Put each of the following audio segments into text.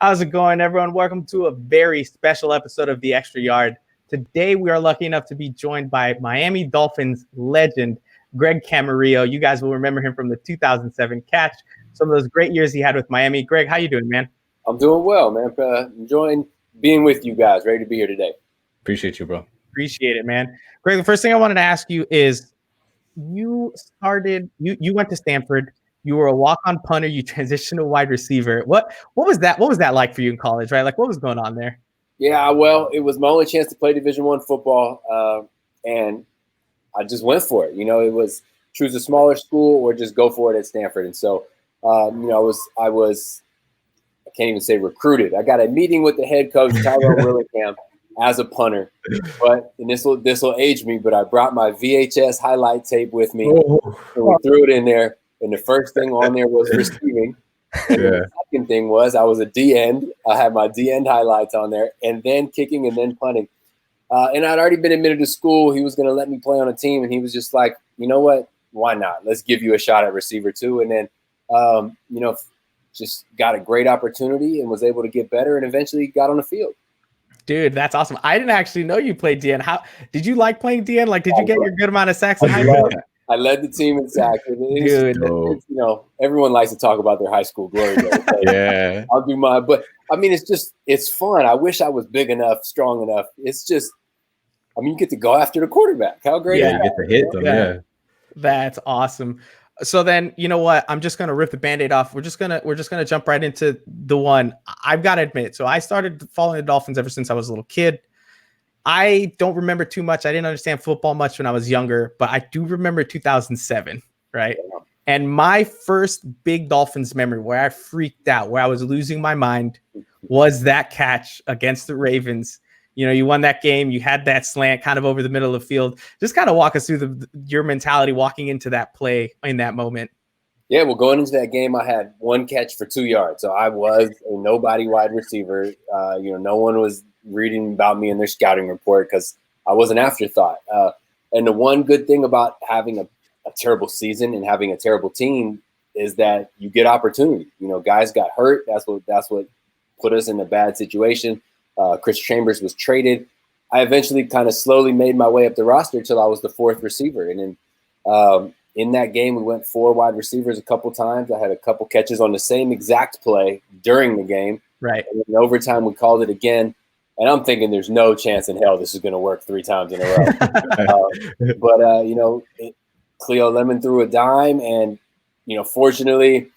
How's it going, everyone? Welcome to a very special episode of The Extra Yard. Today, we are lucky enough to be joined by Miami Dolphins legend, Greg Camarillo. You guys will remember him from the 2007 catch, some of those great years he had with Miami. Greg, how you doing, man? I'm doing well, man. Enjoying being with you guys. Ready to be here today. Appreciate you, bro. Appreciate it, man. Greg, the first thing I wanted to ask you is, you went to Stanford. You were a walk-on punter. You transitioned to wide receiver. What was that? What was that like for you in college, right? Like, what was going on there? Yeah, well, it was my only chance to play Division I football, and I just went for it. It was choose a smaller school or just go for it at Stanford. And so, I can't even say recruited. I got a meeting with the head coach, Tyrone Willingham, as a punter. And this will age me, but I brought my VHS highlight tape with me, and we threw it in there. And the first thing on there was receiving. And the second thing was I was a D-end. I had my D-end highlights on there, and then kicking and then punting. And I'd already been admitted to school. He was going to let me play on a team, and he was just like, you know what? Why not? Let's give you a shot at receiver too. And then, just got a great opportunity and was able to get better and eventually got on the field. Dude, that's awesome. I didn't actually know you played DN. How did you like playing DN? Like, did you get your good amount of sacks? I led the team in sacks. Dude, everyone likes to talk about their high school glory days. Yeah, I'll do mine. But I mean, it's fun. I wish I was big enough, strong enough. It's just, you get to go after the quarterback. How great! Yeah, you get to hit them. Yeah, that's awesome. So then, you know what? I'm just gonna rip the Band-Aid off. We're just gonna jump right into the one. I've got to admit. So I started following the Dolphins ever since I was a little kid. I don't remember too much. I didn't understand football much when I was younger, but I do remember 2007, right? Yeah. And my first big Dolphins memory where I freaked out, where I was losing my mind, was that catch against the Ravens. You won that game. You had that slant kind of over the middle of the field. Just kind of walk us through your mentality walking into that play in that moment. Yeah, well, going into that game, I had one catch for 2 yards. So I was a nobody wide receiver. No one was reading about me in their scouting report because I was an afterthought. And the one good thing about having a terrible season and having a terrible team is that you get opportunity. Guys got hurt. That's what put us in a bad situation. Chris Chambers was traded. I eventually kind of slowly made my way up the roster until I was the fourth receiver. And then in that game, we went 4 wide receivers a couple times. I had a couple catches on the same exact play during the game. Right. And in overtime, we called it again. And I'm thinking there's no chance in hell this is going to work 3 times in a row. But Cleo Lemon threw a dime. And, fortunately,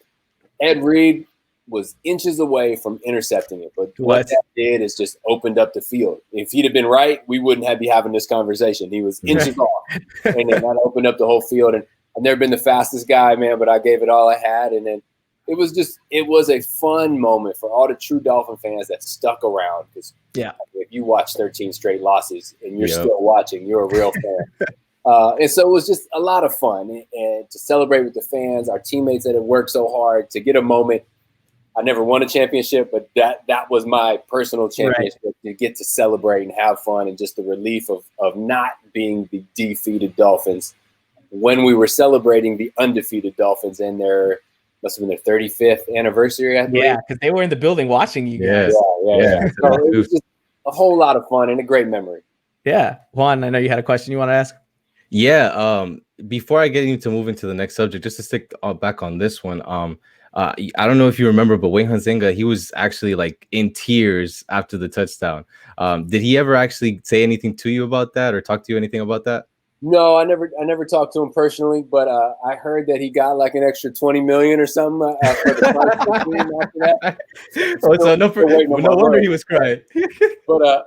Ed Reed was inches away from intercepting it. But what that did is just opened up the field. If he'd have been right, we wouldn't be having this conversation. He was inches off. And then that opened up the whole field. And I've never been the fastest guy, man, but I gave it all I had. And then it was a fun moment for all the true Dolphin fans that stuck around. Because if you watch 13 straight losses and you're still watching, you're a real fan. And so it was just a lot of fun and to celebrate with the fans, our teammates that have worked so hard to get a moment. I never won a championship, but that was my personal championship, to get to celebrate and have fun, and just the relief of not being the defeated Dolphins when we were celebrating the undefeated Dolphins and their must have been their 35th anniversary, I believe. Yeah, because they were in the building watching you guys. Yeah. So it was just a whole lot of fun and a great memory. Yeah. Juan, I know you had a question you want to ask. Yeah. Before I get you to move into the next subject, just to stick back on this one, I don't know if you remember, but Wayne Hunzinga, he was actually like in tears after the touchdown. Did he ever actually say anything to you about that or talk to you anything about that? No, I never talked to him personally, but I heard that he got like an extra $20 million or something for the after that. So no wonder he was crying. But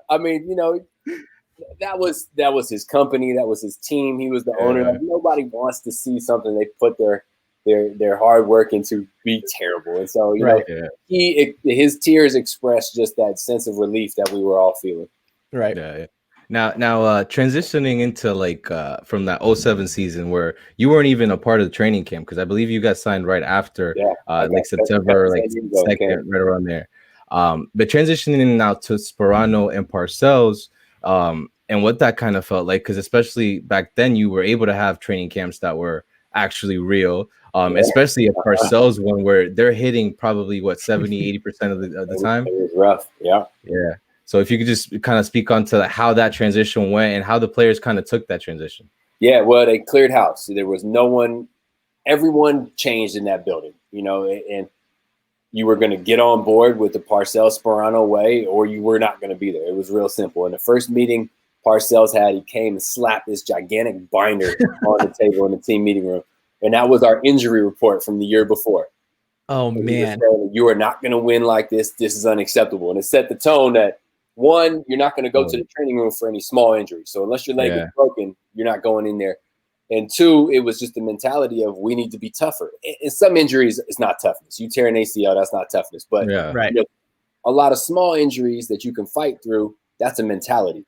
that was his company, that was his team. He was the owner. Like, nobody wants to see something they put their hard work into be terrible. And so his tears expressed just that sense of relief that we were all feeling. Right. Yeah. Now, transitioning into from that 2007 season where you weren't even a part of the training camp, because I believe you got signed right after, September, second, right around there. But transitioning now to Sperano and Parcells, and what that kind of felt like, because especially back then you were able to have training camps that were actually real. Especially at Parcells one where they're hitting probably 70-80% of the time. It was rough. Yeah. So if you could just kind of speak on to how that transition went and how the players kind of took that transition. Yeah, well, they cleared house. There was no one. Everyone changed in that building, and you were going to get on board with the Parcells Sperano way, or you were not going to be there. It was real simple. In the first meeting Parcells had, he came and slapped this gigantic binder on the table in the team meeting room. And that was our injury report from the year before. Oh, man. You are not going to win like this. This is unacceptable. And it set the tone that, one, you're not going to go to the training room for any small injuries. So unless your leg is broken, you're not going in there. And two, it was just the mentality of we need to be tougher. In some injuries, it's not toughness. You tear an ACL, that's not toughness. But a lot of small injuries that you can fight through, that's a mentality.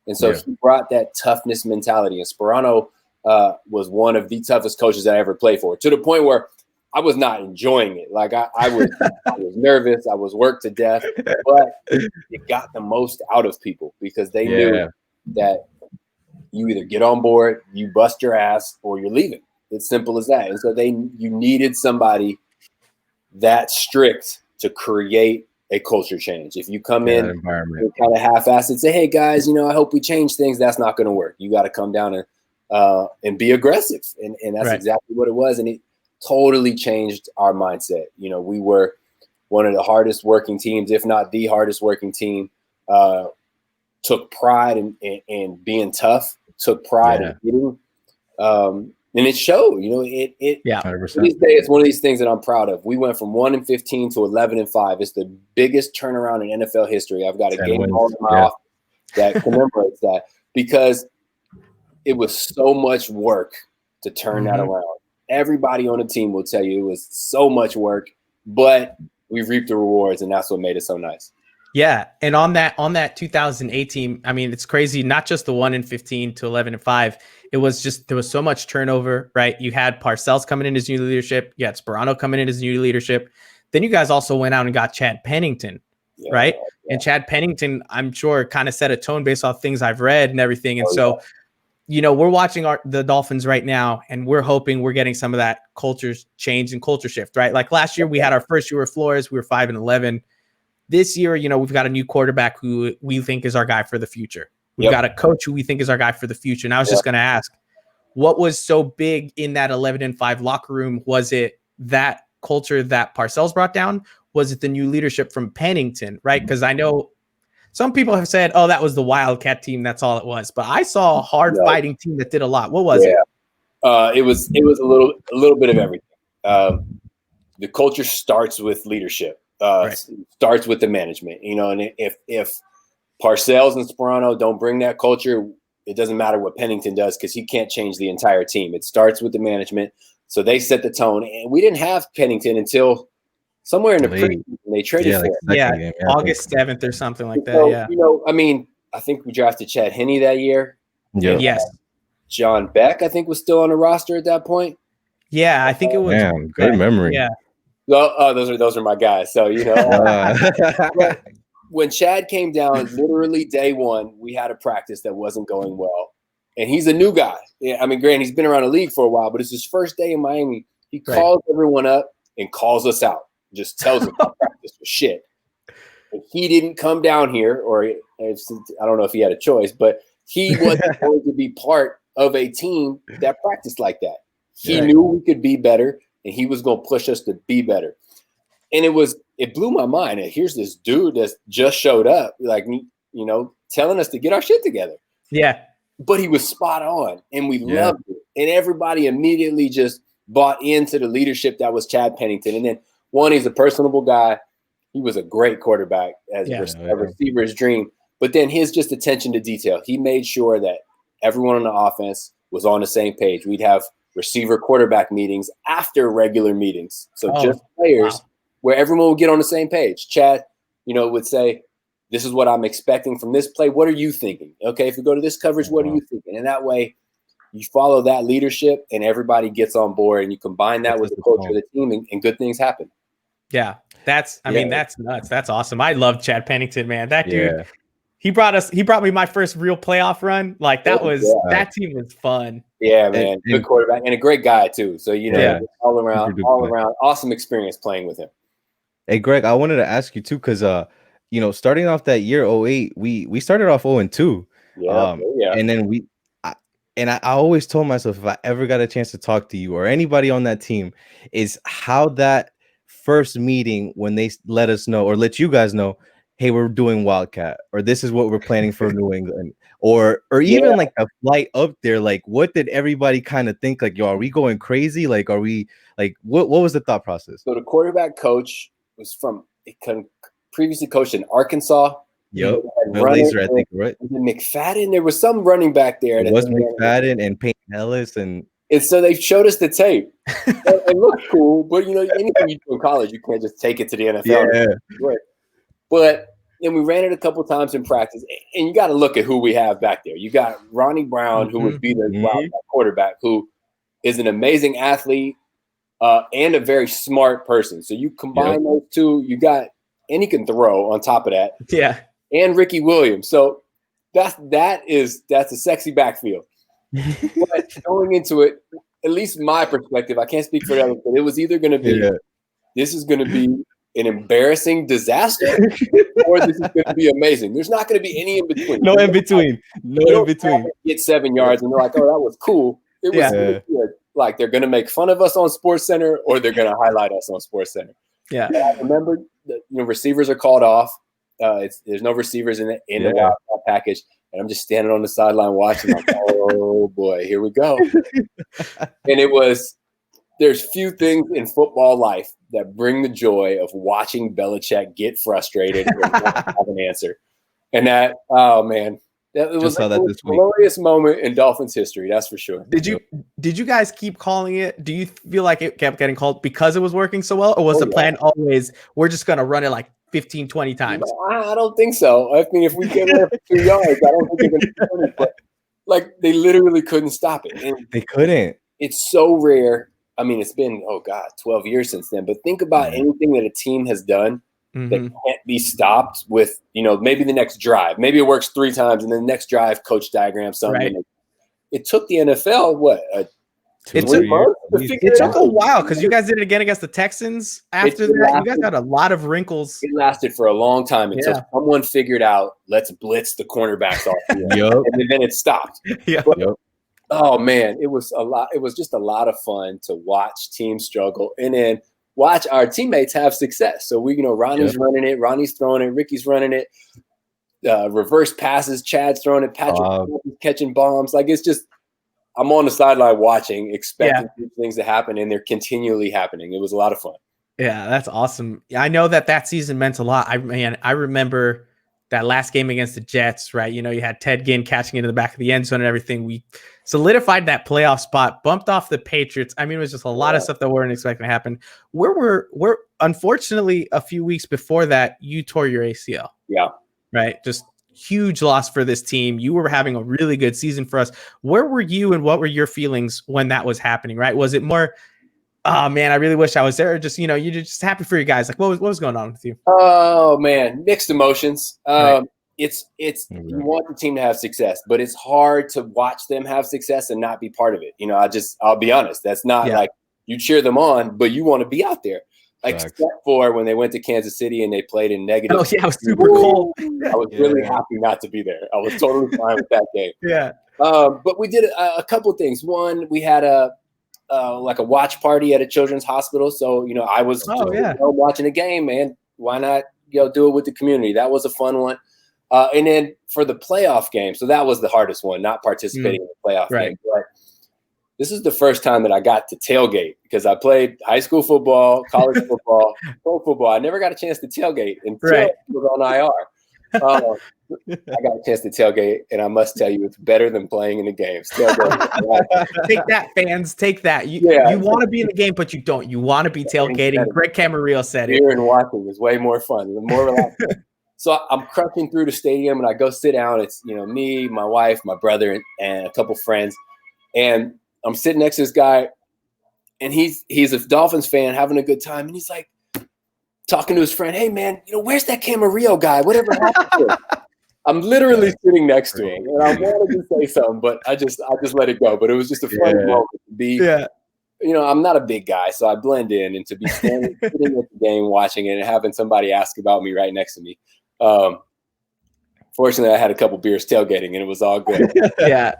And so he brought that toughness mentality. And Sperano was one of the toughest coaches that I ever played for, to the point where I was not enjoying it. Like I was nervous. I was worked to death, but it got the most out of people because they knew that you either get on board, you bust your ass, or you're leaving. It's simple as that. And so you needed somebody that strict to create a culture change. If you come in kind of half-assed and say, hey guys, I hope we change things, that's not going to work. You got to come down and be aggressive. And that's exactly what it was. And it totally changed our mindset. We were one of the hardest working teams, if not the hardest working team, took pride in being tough, took pride in getting, and it showed, it 100%. To this day, it's one of these things that I'm proud of. We went from 1-15 to 11-5. It's the biggest turnaround in NFL history. I've got a game ball in my office that commemorates that because it was so much work to turn that around. Everybody on the team will tell you it was so much work, but we reaped the rewards, and that's what made it so nice. Yeah, and on that 2008 team, I mean, it's crazy. Not just the 1-15 to 11-5. It was just there was so much turnover, right? You had Parcells coming in as new leadership. You had Sperano coming in as new leadership. Then you guys also went out and got Chad Pennington, right? Yeah. And Chad Pennington, I'm sure, kind of set a tone based off things I've read and everything. And so, we're watching the Dolphins right now, and we're hoping we're getting some of that culture change and culture shift, right? Like last year, we had our first year with Flores. We were 5-11. This year, we've got a new quarterback who we think is our guy for the future. We've got a coach who we think is our guy for the future. And I was just going to ask, what was so big in that 11-5 locker room? Was it that culture that Parcells brought down? Was it the new leadership from Pennington, right? Because I know some people have said, oh, that was the Wildcat team. That's all it was. But I saw a hard fighting team that did a lot. What was it? It was a little bit of everything. The culture starts with leadership. Starts with the management, and if Parcells and Sperano don't bring that culture, it doesn't matter what Pennington does because he can't change the entire team. It starts with the management. So they set the tone, and we didn't have Pennington until somewhere in the preseason. They traded for him. August 7th or something like that. So, I think we drafted Chad Henne that year. Yes. John Beck, I think, was still on the roster at that point. Yeah, I think it was. Damn, good memory. Yeah. Well, those are my guys. So when Chad came down, literally day one, we had a practice that wasn't going well, and he's a new guy. Yeah, I mean, granted, he's been around the league for a while, but it's his first day in Miami. He calls everyone up and calls us out. Just tells them practice was shit. And he didn't come down here, or I don't know if he had a choice, but he wasn't going to be part of a team that practiced like that. He knew we could be better. And he was going to push us to be better. And it blew my mind. And here's this dude that's just showed up, telling us to get our shit together. Yeah. But he was spot on, and we loved it. And everybody immediately just bought into the leadership that was Chad Pennington. And then, he's a personable guy. He was a great quarterback as a receiver's dream. But then his just attention to detail. He made sure that everyone on the offense was on the same page. We'd have receiver quarterback meetings after regular meetings. So just players where everyone would get on the same page. Chad, would say, this is what I'm expecting from this play. What are you thinking? Okay, if we go to this coverage, what are you thinking? And that way you follow that leadership and everybody gets on board, and you combine that with the culture of the team, and good things happen. Yeah. That's nuts. That's awesome. I love Chad Pennington, man. That dude, he brought me my first real playoff run. Like that team was fun. Yeah, man, good quarterback and a great guy too. So all around, awesome experience playing with him. Hey, Greg, I wanted to ask you too, because starting off that year, 08, we started off 0-2. Yeah. And then I always told myself, if I ever got a chance to talk to you or anybody on that team, is how that first meeting when they let us know or let you guys know, hey, we're doing Wildcat, or this is what we're planning for New England, or even like a flight up there. Like, what did everybody kind of think? Like, yo, are we going crazy? Like, are we like, what was the thought process? So the quarterback coach was previously coached in Arkansas. Yep. Laser, I think, right? McFadden. There was some running back there. It was McFadden and Peyton Ellis, and so they showed us the tape. It looked cool, but anything you do in college, you can't just take it to the NFL. Yeah. But then we ran it a couple times in practice, and you got to look at who we have back there. You got Ronnie Brown, who would be the Wildcat quarterback, who is an amazing athlete and a very smart person. So you combine those two, and he can throw on top of that. Yeah. And Ricky Williams. So that's a sexy backfield. But going into it, at least my perspective, I can't speak for the others, but it was either going to be this is going to be an embarrassing disaster or this is going to be amazing. There's not going to be any in between. No in between. Get 7 yards and they're like, oh, that was cool. It was like they're going to make fun of us on SportsCenter or they're going to highlight us on SportsCenter. Yeah. And I remember receivers are called off. There's no receivers in the Wildcat package. And I'm just standing on the sideline watching. Like, oh boy, here we go. And there's few things in football life that bring the joy of watching Belichick get frustrated and not have an answer. And that, oh man, it was a glorious moment in Dolphins history. That's for sure. Did you guys keep calling it? Do you feel like it kept getting called because it was working so well? Or was the plan always, we're just going to run it like 15, 20 times? I don't think so. I mean, if we get there for 2 yards, I don't think they're going to do it. But like, they literally couldn't stop it. And they couldn't. It's so rare. I mean, it's been, 12 years since then. But think about anything that a team has done that can't be stopped with, maybe the next drive. Maybe it works 3 times, and then the next drive, coach diagram something. Right. It took the NFL, it took a while because you guys did it again against the Texans. After that, you guys had a lot of wrinkles. It lasted for a long time until someone figured out, let's blitz the cornerbacks off. And then it stopped. Oh man, it was a lot. It was just a lot of fun to watch teams struggle and then watch our teammates have success. So Ronnie's running it, Ronnie's throwing it, Ricky's running it, reverse passes, Chad's throwing it, Patrick catching bombs. Like, it's just, I'm on the sideline watching, expecting things to happen, and they're continually happening. It was a lot of fun. Yeah, that's awesome. I know that season meant a lot. I remember that last game against the Jets, right? You had Ted Ginn catching into the back of the end zone and everything. We solidified that playoff spot, bumped off the Patriots. I mean, it was just a lot of stuff that weren't expecting to happen. We're unfortunately a few weeks before that, you tore your ACL. Yeah. Right. Just huge loss for this team. You were having a really good season for us. Where were you and what were your feelings when that was happening? Right. Was it more, oh man, I really wish I was there? Or just, you're just happy for you guys. Like, what was going on with you? Oh man, mixed emotions. It's you want the team to have success, but it's hard to watch them have success and not be part of it. I'll be honest. That's not like you cheer them on, but you want to be out there. Like, except for when they went to Kansas City and they played in negative. Oh yeah, it was super cold. I was really happy not to be there. I was totally fine with that game. Yeah. But we did a couple of things. One, we had a watch party at a children's hospital. So, I was watching a game, man. Why not, do it with the community? That was a fun one. And then for the playoff game, so that was the hardest one, not participating in the playoff game. But this is the first time that I got to tailgate because I played high school football, college football, pro football. I never got a chance to tailgate until I was on IR. I got a chance to tailgate, and I must tell you, it's better than playing in the games. Take that, fans. Take that. You want to be in the game, but you don't. You want to be tailgating. Greg Camarillo said it. Here and watching is way more fun. The more relaxing. So I'm crushing through the stadium, and I go sit down. It's me, my wife, my brother, and a couple friends, and I'm sitting next to this guy, and he's a Dolphins fan having a good time, and he's like talking to his friend, "Hey man, where's that Camarillo guy? Whatever happened to him?" I'm literally sitting next to him, and I wanted to say something, but I just let it go. But it was just a funny moment to be. Yeah. You know, I'm not a big guy, so I blend in, and to be sitting at the game watching it and having somebody ask about me right next to me. Fortunately, I had a couple beers tailgating, and it was all good. Yeah.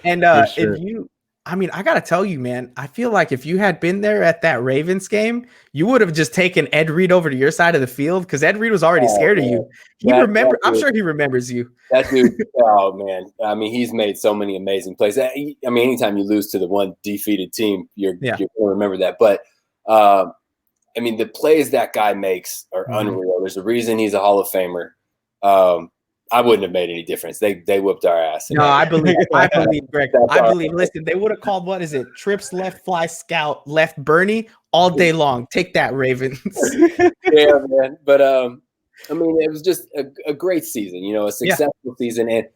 And if you, I mean, I got to tell you, man, I feel like if you had been there at that Ravens game, you would have just taken Ed Reed over to your side of the field because Ed Reed was already scared of you. I'm sure he remembers you. That dude, oh, man. I mean, he's made so many amazing plays. I mean, anytime you lose to the one defeated team, you're going to remember that. But, I mean, the plays that guy makes are unreal. There's a reason he's a Hall of Famer. I wouldn't have made any difference. They whooped our ass. No, I believe, Greg. Listen, they would have called, what is it? Trips left, fly scout, left Bernie all day long. Take that, Ravens. Yeah, man. But I mean, it was just a great season, you know, a successful season. And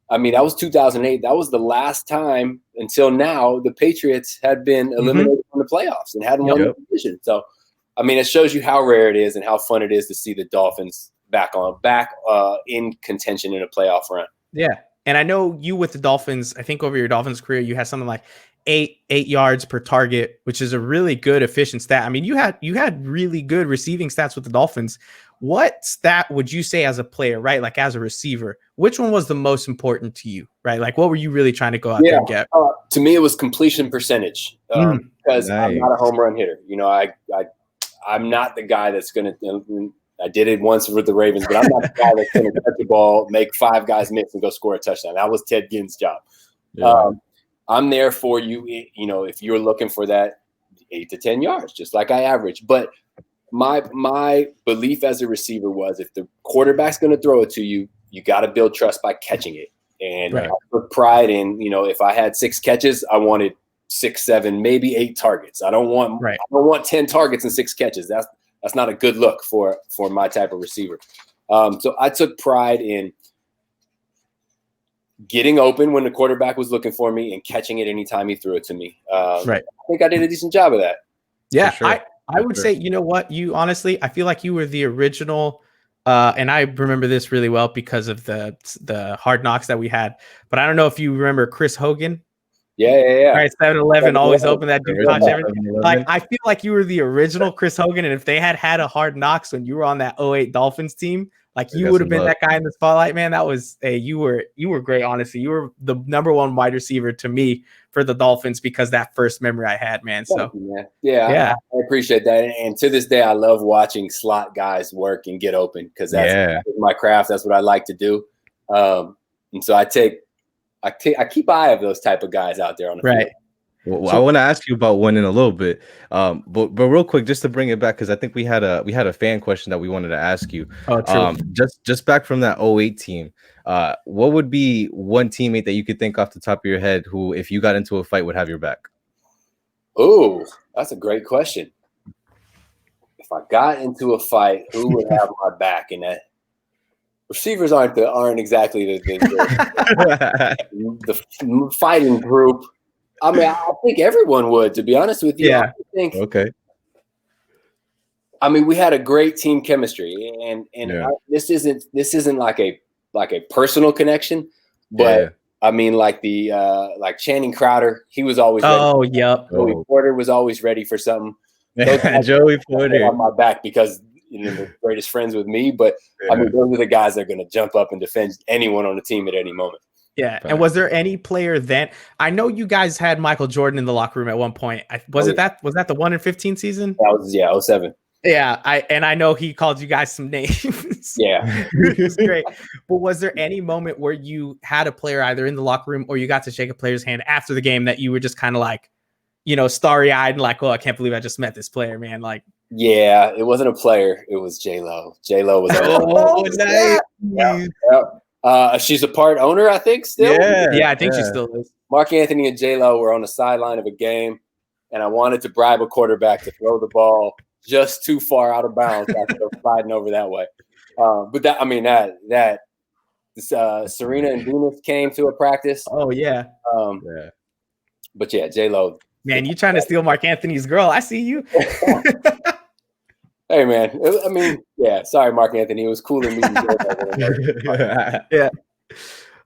I mean, that was 2008. That was the last time until now the Patriots had been eliminated from the playoffs and hadn't won the division. So, I mean, it shows you how rare it is and how fun it is to see the Dolphins back in contention in a playoff run. Yeah. And I know you with the Dolphins, I think over your Dolphins career, you had something like eight yards per target, which is a really good efficient stat. I mean, you had really good receiving stats with the Dolphins. What stat would you say as a player, right? Like as a receiver, which one was the most important to you, right? Like what were you really trying to go out there and get? To me, it was completion percentage because I'm not a home run hitter. You know, I'm not the guy that's going to, I did it once with the Ravens, but I'm not the guy that's going to catch the ball, make five guys miss, and go score a touchdown. That was Ted Ginn's job. Yeah. I'm there for you, you know, if you're looking for that 8 to 10 yards, just like I average. But my belief as a receiver was if the quarterback's going to throw it to you, you got to build trust by catching it. And I took pride in, you know, if I had 6 catches, I wanted 6, 7, maybe 8 targets. I don't want 10 targets and 6 catches. That's not a good look for my type of receiver. So I took pride in getting open when the quarterback was looking for me and catching it anytime he threw it to me. I think I did a decent job of that. Yeah, sure. I would say, you know what, you honestly, I feel like you were the original, and I remember this really well because of the Hard Knocks that we had. But I don't know if you remember Chris Hogan. Yeah. All right, 7-Eleven always open. That dude touched everything. Like I feel like you were the original Chris Hogan, and if they had a Hard Knocks when you were on that 08 Dolphins team, like you would have been that guy in the spotlight, man. That was you were great. Honestly, you were the number one wide receiver to me for the Dolphins because that first memory I had, man. So I appreciate that, and to this day, I love watching slot guys work and get open because that's my craft. That's what I like to do, and so I keep eye of those type of guys out there on the field. Well, I want to ask you about one in a little bit, but real quick, just to bring it back, because I think we had a fan question that we wanted to ask you. Oh, true. Just back from that 08 team, what would be one teammate that you could think off the top of your head who, if you got into a fight, would have your back? Oh, that's a great question. If I got into a fight, who would have my back? And that receivers aren't exactly the fighting group. I mean, I think everyone would, to be honest with you. Yeah. I think, I mean, we had a great team chemistry, and this isn't like a personal connection, but I mean, like like Channing Crowder, he was always ready. Oh, yep. Joey Porter was always ready for something. Joey Porter on my back because they're greatest friends with me, but I mean, those are the guys that are going to jump up and defend anyone on the team at any moment. Yeah. And was there any player then? I know you guys had Michael Jordan in the locker room at one point. Was that the 1-15 season? That was 07. Yeah. I know he called you guys some names. Yeah. It was great. But was there any moment where you had a player either in the locker room or you got to shake a player's hand after the game that you were just kind of like, starry eyed and like, oh, I can't believe I just met this player, man. Like, yeah, it wasn't a player. It was J-Lo. J-Lo was. Nice. Yeah. She's a part owner, I think, still. Yeah, I think she still is. Mark Anthony and J-Lo were on the sideline of a game, and I wanted to bribe a quarterback to throw the ball just too far out of bounds after sliding over that way. But Serena and Venus came to a practice. Oh, yeah. But yeah, J-Lo. Man, you trying to steal Mark Anthony's girl. I see you. Hey, man. I mean, yeah. Sorry, Mark Anthony. It was cool to meet you. Yeah.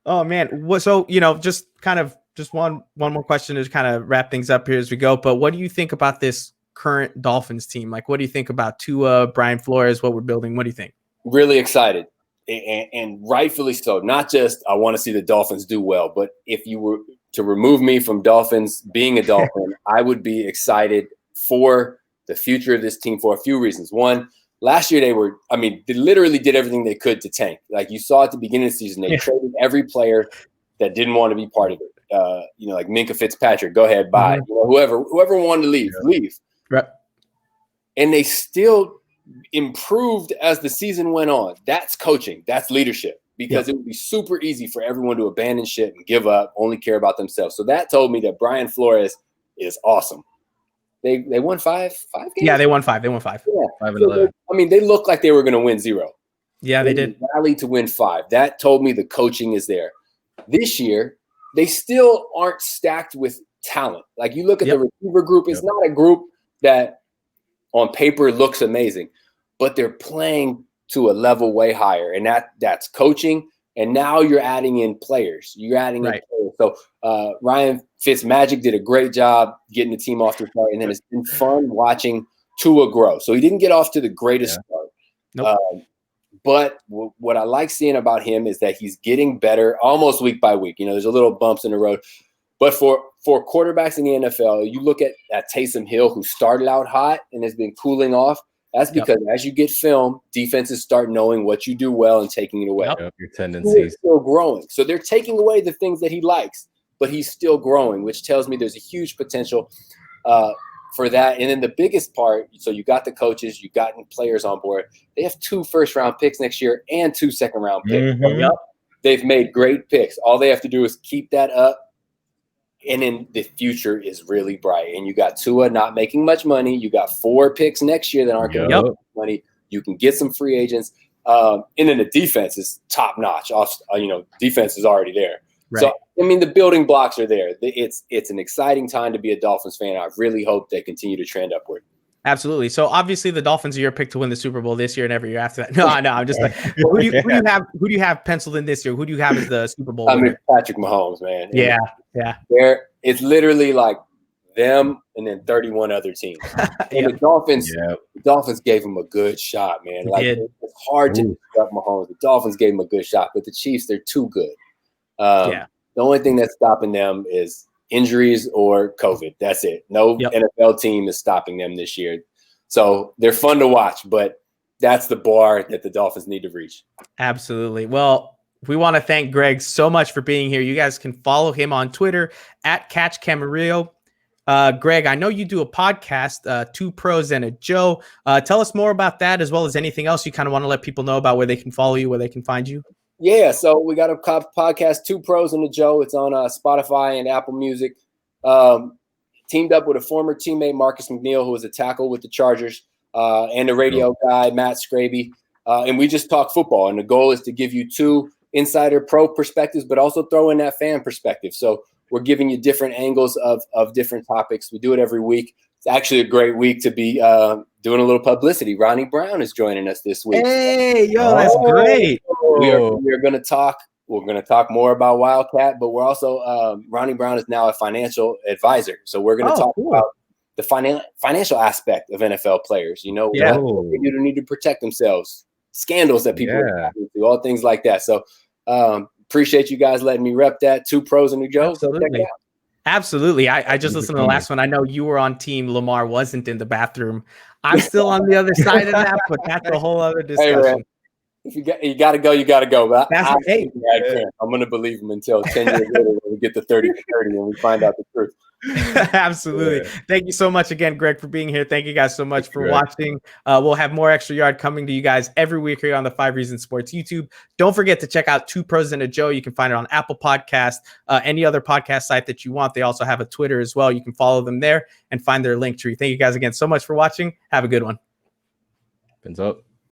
Oh man. So just one more question to kind of wrap things up here as we go. But what do you think about this current Dolphins team? Like, what do you think about Tua, Brian Flores, what we're building? What do you think? Really excited, and rightfully so. Not just I want to see the Dolphins do well, but if you were to remove me from Dolphins being a Dolphin, I would be excited for the future of this team for a few reasons. One, last year they literally did everything they could to tank. Like you saw at the beginning of the season, they traded every player that didn't want to be part of it. Like Minkah Fitzpatrick, go ahead, bye. Whoever wanted to leave, leave. Right. And they still improved as the season went on. That's coaching. That's leadership. Because it would be super easy for everyone to abandon shit and give up, only care about themselves. So that told me that Brian Flores is awesome. They won five games? Yeah, they won five. Yeah. 5-11. They looked like they were going to win 0. Yeah, they did. Rallied to win 5. That told me the coaching is there. This year, they still aren't stacked with talent. Like you look at the receiver group, it's not a group that on paper looks amazing, but they're playing to a level way higher, and that's coaching. And now you're adding in players. You're adding in players. So Ryan Fitzmagic did a great job getting the team off the start, and then it's been fun watching Tua grow. So he didn't get off to the greatest start. Nope. But what I like seeing about him is that he's getting better almost week by week. There's a little bumps in the road. But for quarterbacks in the NFL, you look at Taysom Hill, who started out hot and has been cooling off. That's because as you get film, defenses start knowing what you do well and taking it away. Your tendencies. He's still growing. So they're taking away the things that he likes, but he's still growing, which tells me there's a huge potential for that. And then the biggest part, so you got the coaches, you gotten players on board. They have 2 first-round picks next year and 2 second-round picks. They've made great picks. All they have to do is keep that up. And then the future is really bright. And you got Tua not making much money. You got 4 picks next year that aren't going to make money. You can get some free agents. And then the defense is top notch. Defense is already there. Right. So, the building blocks are there. It's an exciting time to be a Dolphins fan. I really hope they continue to trend upward. Absolutely. So obviously the Dolphins are your pick to win the Super Bowl this year and every year after that. No, I'm just like, who do you have penciled in this year? Who do you have as the Super Bowl winner? Patrick Mahomes, man. Yeah. It's literally like them and then 31 other teams. And the Dolphins gave him a good shot, man. It's hard to disrupt Mahomes. The Dolphins gave him a good shot, but the Chiefs, they're too good. The only thing that's stopping them is injuries or COVID. That's it. No NFL team is stopping them this year. So they're fun to watch, but that's the bar that the Dolphins need to reach. Absolutely. Well, we want to thank Greg so much for being here. You guys can follow him on Twitter at Greg Camarillo. I know you do a podcast, 2 Pros and a Joe. Tell us more about that, as well as anything else you kind of want to let people know about, where they can follow you, where they can find you. Yeah, so we got a podcast, 2 Pros and a Joe. It's on Spotify and Apple Music. Teamed up with a former teammate, Marcus McNeil, who was a tackle with the Chargers, and the radio guy, Matt Scraby. And we just talk football. And the goal is to give you 2 insider pro perspectives, but also throw in that fan perspective. So we're giving you different angles of different topics. We do it every week. It's actually a great week to be doing a little publicity. Ronnie Brown is joining us this week. Hey, that's great. We are going to talk. We're going to talk more about Wildcat, but we're also Ronnie Brown is now a financial advisor. So we're going to talk about the financial aspect of NFL players. What they do to need to protect themselves, scandals that people are having to, all things like that. So appreciate you guys letting me rep that. 2 Pros and a Joe. Absolutely. I just listened to the last one. I know you were on team Lamar wasn't in the bathroom. I'm still on the other side of that, but that's a whole other discussion. Hey, man, if you got to go, you got to go. But I'm going to believe him until 10 years later when we get to 30 to 30 and we find out the truth. Absolutely. Thank you so much again, Greg, for being here. Thank you guys so much for watching. We'll have more Extra Yard coming to you guys every week here on the 5 Reasons Sports YouTube. Don't forget to check out 2 Pros and a Joe. You can find it on Apple Podcast, any other podcast site that you want. They also have a Twitter as well. You can follow them there and find their link tree. Thank you guys again so much for watching. Have a good one. Fins up.